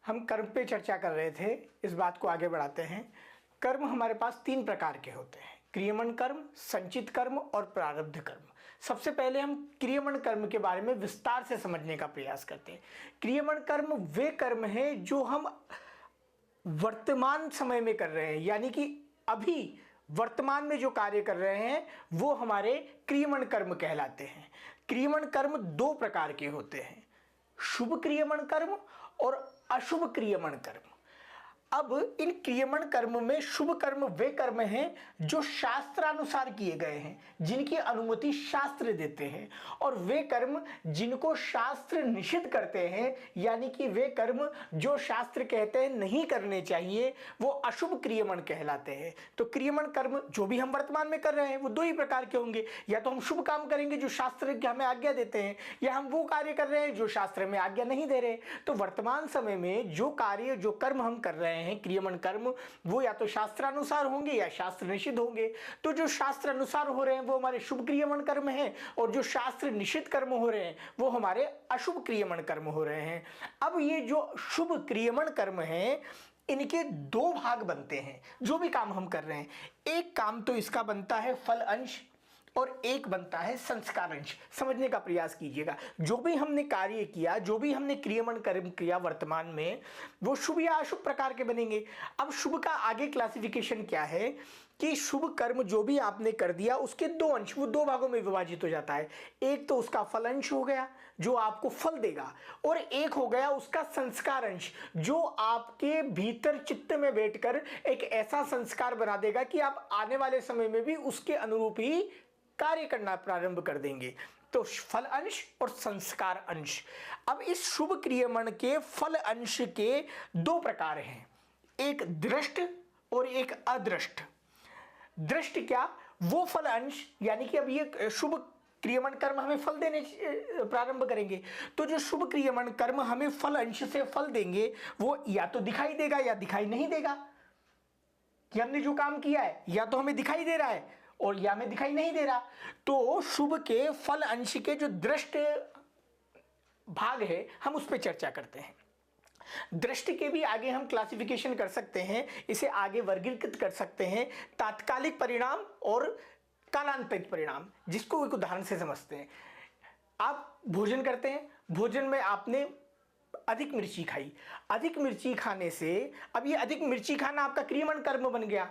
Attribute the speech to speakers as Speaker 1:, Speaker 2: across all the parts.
Speaker 1: हम कर्म पे चर्चा कर रहे थे, इस बात को आगे बढ़ाते हैं। कर्म हमारे पास 3 प्रकार के होते हैं, क्रियमण कर्म, संचित कर्म और प्रारब्ध कर्म। सबसे पहले हम क्रियमण कर्म के बारे में विस्तार से समझने का प्रयास करते हैं। क्रियमण कर्म वे कर्म हैं जो हम वर्तमान समय में कर रहे हैं, यानी कि अभी वर्तमान में जो कार्य कर रहे हैं वो हमारे क्रियमण कर्म कहलाते हैं। क्रियमण कर्म 2 प्रकार के होते हैं, शुभ क्रियमण कर्म और अशुभ क्रियमण कर्म। अब इन क्रियमण कर्म में शुभ कर्म वे कर्म हैं जो शास्त्रानुसार किए गए हैं, जिनकी अनुमति शास्त्र देते हैं, और वे कर्म जिनको शास्त्र निषिद्ध करते हैं, यानी कि वे कर्म जो शास्त्र कहते हैं नहीं करने चाहिए, वो अशुभ क्रियमण कहलाते हैं। तो क्रियमण कर्म जो भी हम वर्तमान में कर रहे हैं वो 2 ही प्रकार के होंगे, या तो हम शुभ काम करेंगे जो शास्त्र हमें आज्ञा देते हैं, या हम वो कार्य कर रहे हैं जो शास्त्र में आज्ञा नहीं दे रहे। तो वर्तमान समय में जो कार्य जो कर्म हम कर रहे हैं क्रियमण कर्म, वो या तो शास्त्रानुसार होंगे या शास्त्र निषिद्ध होंगे। तो जो शास्त्र अनुसार हो रहे हैं वो हमारे शुभ क्रियमण कर्म हैं, और जो शास्त्र निषिद्ध कर्म हो रहे हैं वो हमारे अशुभ क्रियमण कर्म हो रहे हैं। अब ये जो शुभ क्रियमण कर्म हैं, इनके 2 भाग बनते हैं। जो भी काम हम कर रहे हैं, एक काम तो इसका बनता है फल अंश और एक बनता है संस्कार अंश। समझने का प्रयास कीजिएगा, जो भी हमने कार्य किया, जो भी हमने क्रियमण कर्म किया वर्तमान में, वो शुभ या अशुभ प्रकार के बनेंगे। अब शुभ का आगे क्लासिफिकेशन क्या है कि शुभ कर्म जो भी आपने कर दिया उसके 2 अंश, वो 2 भागों में विभाजित हो जाता है। एक तो उसका फल अंश हो गया जो आपको फल देगा, और एक हो गया उसका संस्कार अंश जो आपके भीतर चित्त में बैठकर एक ऐसा संस्कार बना देगा कि आप आने वाले समय में भी उसके अनुरूप ही कार्य करना प्रारंभ कर देंगे। तो फल अंश और संस्कार अंश। अब इस शुभ क्रियमण के फल अंश के 2 प्रकार हैं, एक दृष्ट और एक अदृष्ट। दृष्ट क्या? वो फल अंश, यानी कि अब ये शुभ क्रियमण कर्म हमें फल देने प्रारंभ करेंगे, तो जो शुभ क्रियमण कर्म हमें फल अंश से फल देंगे वो या तो दिखाई देगा या दिखाई नहीं देगा, कि हमने जो काम किया है या तो हमें दिखाई दे रहा है और या में दिखाई नहीं दे रहा। तो शुभ के फल अंश के जो दृष्ट भाग है हम उस पर चर्चा करते हैं। दृष्टि के भी आगे हम क्लासिफिकेशन कर सकते हैं, इसे आगे वर्गीकृत कर सकते हैं, तात्कालिक परिणाम और कालांतरित परिणाम, जिसको एक उदाहरण से समझते हैं। आप भोजन करते हैं, भोजन में आपने अधिक मिर्ची खाई, अधिक मिर्ची खाने से अब ये अधिक मिर्ची खाना आपका क्रियमण कर्म बन गया।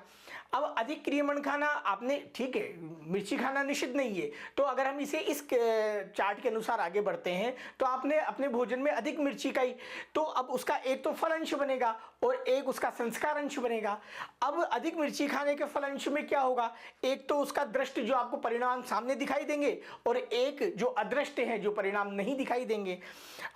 Speaker 1: अब अधिक क्रियमण खाना आपने, ठीक है, मिर्ची खाना निषिद्ध नहीं है, तो अगर हम इसे इस चार्ट के अनुसार आगे बढ़ते हैं तो आपने अपने भोजन में अधिक मिर्ची खाई, तो अब उसका एक तो फल अंश बनेगा और एक उसका संस्कार अंश बनेगा। अब अधिक मिर्ची खाने के फल अंश में क्या होगा, एक तो उसका दृष्ट जो आपको परिणाम सामने दिखाई देंगे, और एक जो अदृष्ट है जो परिणाम नहीं दिखाई देंगे।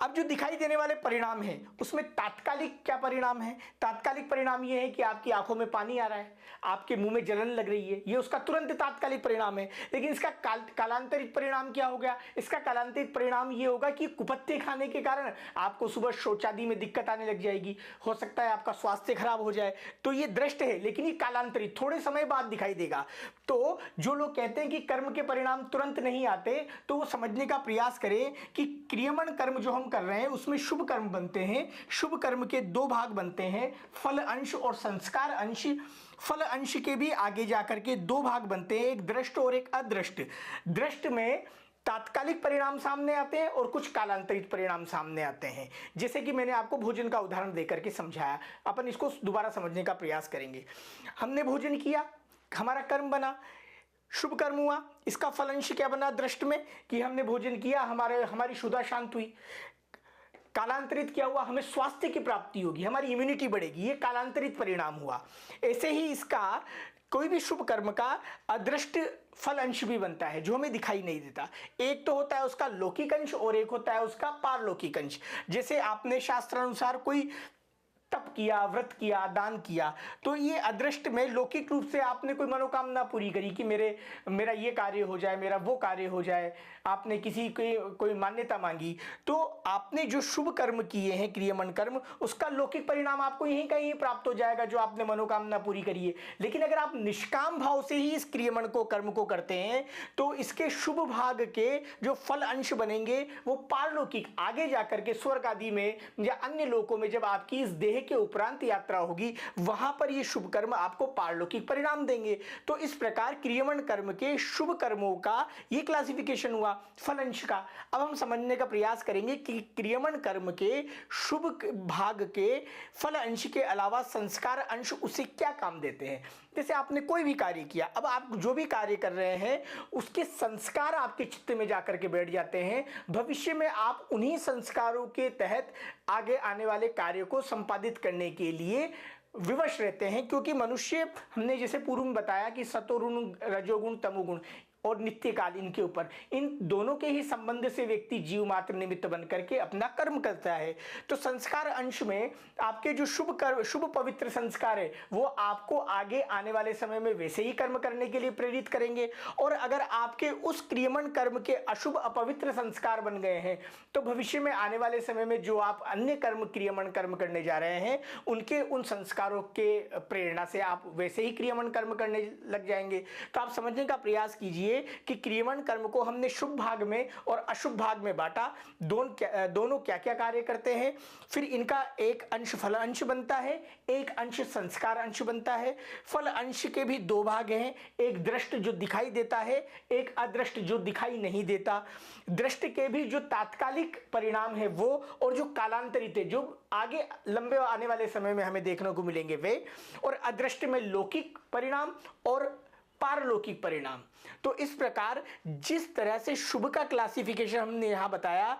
Speaker 1: अब जो दिखाई देने वाले परिणाम है उसमें तात्कालिक क्या परिणाम है? तात्कालिक परिणाम ये है कि आपकी आंखों में पानी आ रहा है, आपके मुंह में जलन लग रही है, ये उसका तुरंत तात्कालिक परिणाम है। लेकिन इसका कालांतरित परिणाम क्या हो गया? इसका कालांतरित परिणाम ये होगा कि कुपत्ते खाने के कारण आपको सुबह शौचादि में दिक्कत आने लग जाएगी, हो सकता है आपका स्वास्थ्य खराब हो जाए। तो ये दृष्ट है, लेकिन ये कालांतरित थोड़े समय बाद दिखाई देगा। तो जो लोग कहते हैं कि कर्म के परिणाम तुरंत नहीं आते, तो वो समझने का प्रयास करें कि क्रियमण कर्म जो हम कर रहे हैं उसमें शुभ कर्म बनते हैं। शुभ कर्म के 2 भाग बनते हैं, फल अंश और संस्कार अंश। फल अंश के भी आगे जाकर के 2 भाग बनते हैं, एक दृष्ट और एक अदृष्ट। दृष्ट में तात्कालिक परिणाम सामने आते हैं और कुछ कालांतरित परिणाम सामने आते हैं। जैसे कि मैंने आपको भोजन का उदाहरण देकर के समझाया, अपन इसको दोबारा समझने का प्रयास करेंगे। हमने भोजन किया, हमारा कर्म बना, शुभ कर्म हुआ। इसका फल अंश क्या बना दृष्ट में कि हमने भोजन किया, हमारी क्षुधा शांत हुई। कालांतरित क्या हुआ? हमें स्वास्थ्य की प्राप्ति होगी, हमारी इम्यूनिटी बढ़ेगी, ये कालांतरित परिणाम हुआ। ऐसे ही इसका कोई भी शुभ कर्म का अदृष्ट फल अंश भी बनता है जो हमें दिखाई नहीं देता। एक तो होता है उसका लौकिक अंश और एक होता है उसका पारलौकिक अंश। जैसे आपने शास्त्रानुसार कोई तप किया, व्रत किया, दान किया, तो ये अदृष्ट में लौकिक रूप से आपने कोई मनोकामना पूरी करी कि मेरा ये कार्य हो जाए, मेरा वो कार्य हो जाए, आपने किसी की कोई मान्यता मांगी, तो आपने जो शुभ कर्म किए हैं, क्रियमन कर्म, उसका लौकिक परिणाम आपको यहीं का यहीं प्राप्त हो जाएगा जो आपने मनोकामना पूरी करी है। लेकिन अगर आप निष्काम भाव से ही इस क्रियमन को, कर्म को करते हैं, तो इसके शुभ भाग के जो फल अंश बनेंगे वो पारलौकिक, आगे जाकर के स्वर्ग आदि में या अन्य लोकों में जब आपकी इस देह के उपरांत यात्रा होगी, वहां पर ये शुभ कर्म आपको पारलौकिक परिणाम देंगे। तो इस प्रकार क्रियमन कर्म के शुभ कर्मों का ये क्लासिफिकेशन हुआ फल अंश का। अब हम समझने का प्रयास करेंगे कि क्रियमन कर्म के शुभ भाग के फल अंश के अलावा संस्कार अंश उसे क्या काम देते हैं। जैसे आपने कोई भी कार्य किया, अब आप जो भी कार्य कर रहे हैं उसके संस्कार आपके चित्त में जाकर के बैठ जाते हैं। भविष्य में आप उन्हीं संस्कारों के तहत आगे आने वाले कार्य को संपादित करने के लिए विवश रहते हैं, क्योंकि मनुष्य, हमने जैसे पूर्व में बताया कि सतोगुण, रजोगुण, तमोगुण और नित्यकाल, इनके ऊपर, इन दोनों के ही संबंध से व्यक्ति जीव मात्र निमित्त बन करके अपना कर्म करता है। तो संस्कार अंश में आपके जो शुभ कर्म, शुभ पवित्र संस्कार है, वो आपको आगे आने वाले समय में वैसे ही कर्म करने के लिए प्रेरित करेंगे। और अगर आपके उस क्रियमन कर्म के अशुभ अपवित्र संस्कार बन गए हैं, तो भविष्य में आने वाले समय में जो आप अन्य कर्म, क्रियमन कर्म करने जा रहे हैं, उनके उन संस्कारों के प्रेरणा से आप वैसे ही क्रियमन कर्म करने लग जाएंगे। तो आप समझने का प्रयास कीजिए कि क्रियमन कर्म को हमने शुभ भाग में और अशुभ भाग में बांटा। दोनों क्या क्या कार्य करते हैं, फिर इनका एक अंश फल अंश बनता है, एक अंश संस्कार अंश बनता है। फल अंश के भी दो भाग हैं, एक दृष्ट जो दिखाई देता है, एक अदृष्ट जो दिखाई नहीं देता। दृष्ट के भी जो तात्कालिक परिणाम है वो, और जो कालांतरित है, जो आगे लंबे आने वाले समय में हमें देखने को मिलेंगे वे, और अदृष्ट में लौकिक परिणाम और पारलौकिक परिणाम। तो इस प्रकार जिस तरह से शुभ का क्लासिफिकेशन हमने यहां बताया,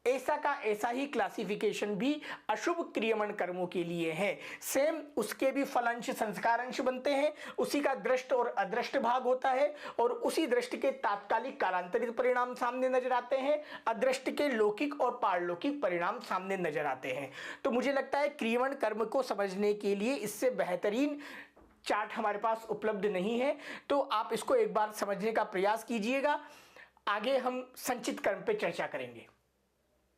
Speaker 1: ऐसा का ऐसा ही क्लासिफिकेशन भी अशुभ क्रियमन कर्मों के लिए है। सेम उसके भी फलांश, संस्कार अंश बनते हैं, उसी का दृष्ट और अदृष्ट भाग होता है, और उसी दृष्ट के तात्कालिक कालांतरित परिणाम सामने नजर आते हैं, अदृष्ट के लौकिक और पारलौकिक परिणाम सामने नजर आते हैं। तो मुझे लगता है क्रियमन कर्म को समझने के लिए इससे बेहतरीन चार्ट हमारे पास उपलब्ध नहीं है, तो आप इसको एक बार समझने का प्रयास कीजिएगा। आगे हम संचित कर्म पे चर्चा करेंगे।